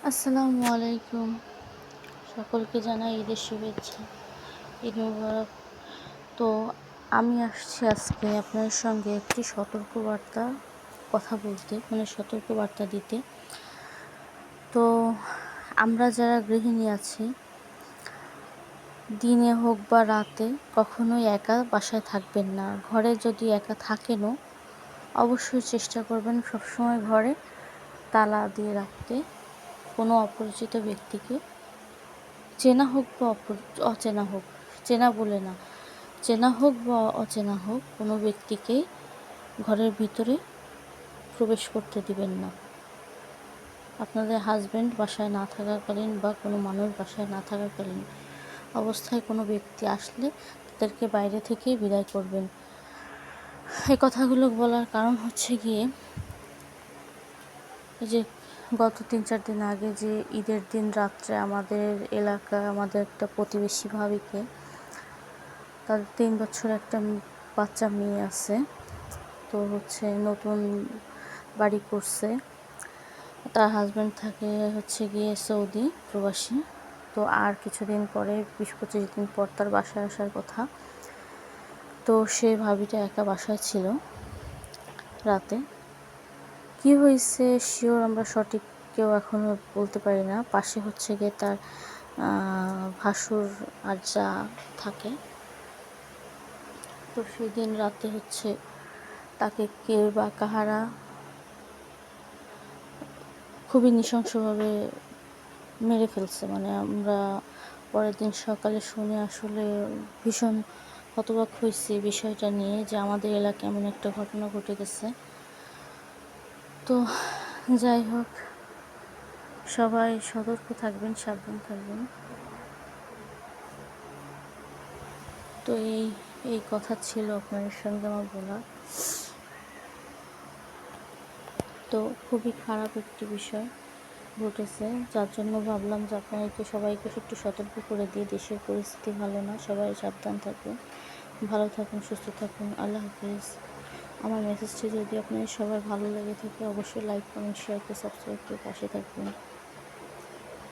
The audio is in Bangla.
আসসালামু আলাইকুম। সকলকে জানাই ঈদের শুভেচ্ছা, ঈদ মুবারক। তো আমি আসছি আজকে আপনার সঙ্গে একটি সতর্কবার্তা কথা বলতে, সতর্কবার্তা দিতে। তো আমরা যারা গৃহিণী আছি, দিনে হোক বা রাতে কখনোই একা বাসায় থাকবেন না। ঘরে যদি একা থাকেনও, অবশ্যই চেষ্টা করবেন সবসময় ঘরে তালা দিয়ে রাখতে। কোনো অপরিচিত ব্যক্তিকে, চেনা হোক বা অচেনা হোক, চেনা বলে না, চেনা হোক বা অচেনা হোক, কোনো ব্যক্তিকেই ঘরের ভিতরে প্রবেশ করতে দিবেন না। আপনাদের হাজব্যান্ড বাসায় না থাকাকালীন বা কোনো মানুষ বাসায় না থাকাকালীন অবস্থায় কোনো ব্যক্তি আসলে তাদেরকে বাইরে থেকেই বিদায় করবেন। এই কথাগুলো বলার কারণ হচ্ছে গিয়ে, এই যে গত 3-4 দিন আগে যে ঈদের দিন রাত্রে আমাদের এলাকায় আমাদের একটা প্রতিবেশী ভাবিকে, তাদের 3 বছর একটা বাচ্চা মেয়ে আছে। তো নতুন বাড়ি করছে, তার হাজব্যান্ড থাকে গিয়ে সৌদি প্রবাসী। তো আর কিছুদিন পরে 20-25 দিন পর তার বাসায় আসার কথা। তো সে ভাবিটা একা বাসায় ছিল রাতে। কি হয়েছে শিওর আমরা সঠিক কেউ এখনও বলতে পারি না। পাশে গিয়ে তার ভাসুর আর যা থাকে। তো সেদিন রাতে তাকে কেউ বা কাহারা খুবই নৃশংসভাবে মেরে ফেলছে। আমরা পরের দিন সকালে শুনে আসলে ভীষণ হতবাক হয়েছি বিষয়টা নিয়ে, যে আমাদের এলাকায় এমন একটা ঘটনা ঘটে গেছে। তো যাই হোক, সবাই সতর্ক থাকবেন, সাবধান থাকবেন। তো এই কথা ছিল আপনাদের সঙ্গে আমার বলা। তো খুবই খারাপ একটি বিষয় ঘটেছে, যার জন্য ভাবলাম যে আপনাদেরকে সবাইকে একটু সতর্ক করে দিয়ে। দেশের পরিস্থিতি ভালো না, সবাই সাবধান থাকুন, ভালো থাকুন, সুস্থ থাকুন। আল্লাহ হাফিজ। আমার মেসেজটি যদি আপনাদের সবার ভালো লেগে থাকে, অবশ্যই লাইক, কমেন্ট, শেয়ার করে সাবস্ক্রাইব করে পাশে থাকবেন।